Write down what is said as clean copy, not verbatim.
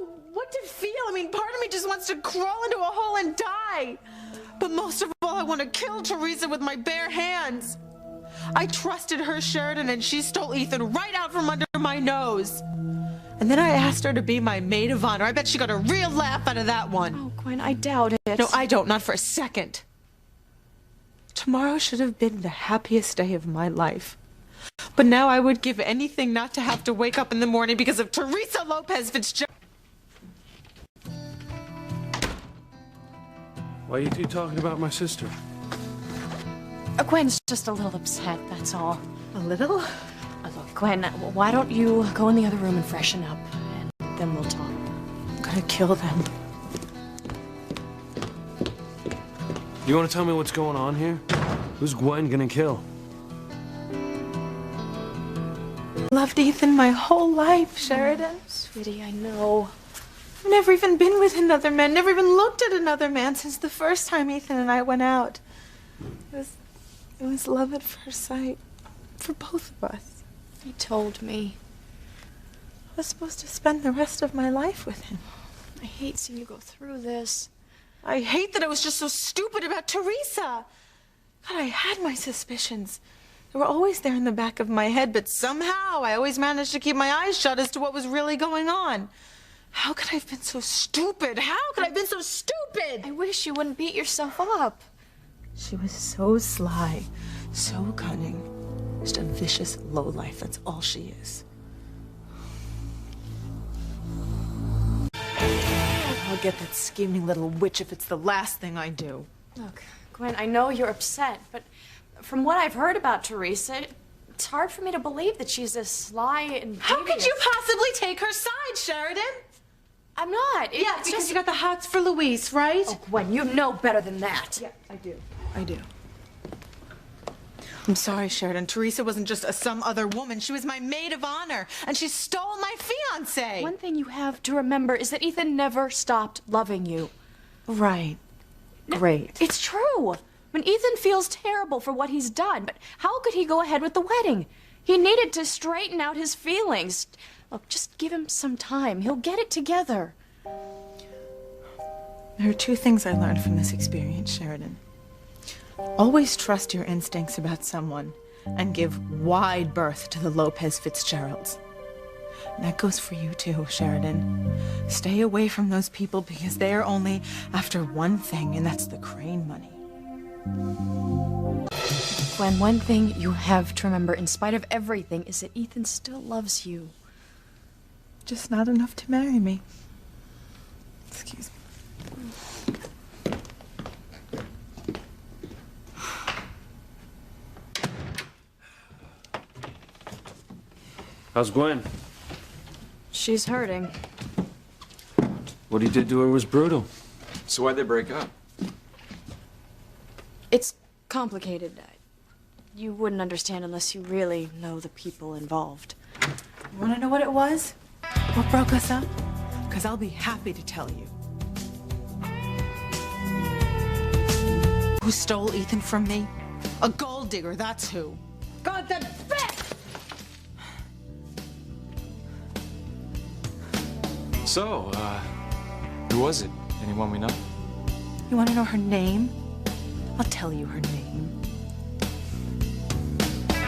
know what to feel. I mean, part of me just wants to crawl into a hole and die. But most of all, I want to kill Teresa with my bare hands. I trusted her, Sheridan, and she stole Ethan right out from under my nose. And then I asked her to be my maid of honor. I bet she got a real laugh out of that one. Oh, Gwen, I doubt it. No, I don't. Not for a second. Tomorrow should have been the happiest day of my life. But now I would give anything not to have to wake up in the morning because of Teresa Lopez Fitzgerald. Why are you two talking about my sister? Gwen's just a little upset, that's all. A little? Look, Gwen, why don't you go in the other room and freshen up, and then we'll talk. I'm gonna kill them. You want to tell me what's going on here? Who's Gwen gonna kill? Loved Ethan my whole life, Sheridan. Sweetie, I know. I've never even been with another man, never even looked at another man since the first time Ethan and I went out. It was love at first sight for both of us. He told me. I was supposed to spend the rest of my life with him. I hate seeing you go through this. I hate that I was just so stupid about Teresa. God, I had my suspicions. They were always there in the back of my head, but somehow I always managed to keep my eyes shut as to what was really going on. How could I have been so stupid? How could I have been so stupid? I wish you wouldn't beat yourself up. She was so sly, so cunning. Just a vicious lowlife, that's all she is. I'll get that scheming little witch if it's the last thing I do. Look, Gwen, I know you're upset, but from what I've heard about Teresa, it's hard for me to believe that she's as sly and How devious. could you possibly take her side, Sheridan? I'm not. Yeah, It's because just... you got the hots for Louise, right? Oh, Gwen, you know better than that. Yeah, I do. I do. I'm sorry, Sheridan. Teresa wasn't just some other woman. She was my maid of honor, and she stole my fiancé. One thing you have to remember is that Ethan never stopped loving you. Right. Great. It's true. I mean, Ethan feels terrible for what he's done, but how could he go ahead with the wedding? He needed to straighten out his feelings. Look, just give him some time. He'll get it together. There are two things I learned from this experience, Sheridan. Always trust your instincts about someone and give wide berth to the Lopez Fitzgeralds. And that goes for you too, Sheridan. Stay away from those people because they are only after one thing, and that's the Crane money. Gwen, one thing you have to remember, in spite of everything, is that Ethan still loves you. Just not enough to marry me. Excuse me. How's Gwen? She's hurting. What he did to her was brutal. So why'd they break up? It's complicated. You wouldn't understand unless you really know the people involved. You want to know what it was? What broke us up? Because I'll be happy to tell you. Who stole Ethan from me? A gold digger, that's who. God, that bitch! So, who was it? Anyone we know? You want to know her name? I'll tell you her name.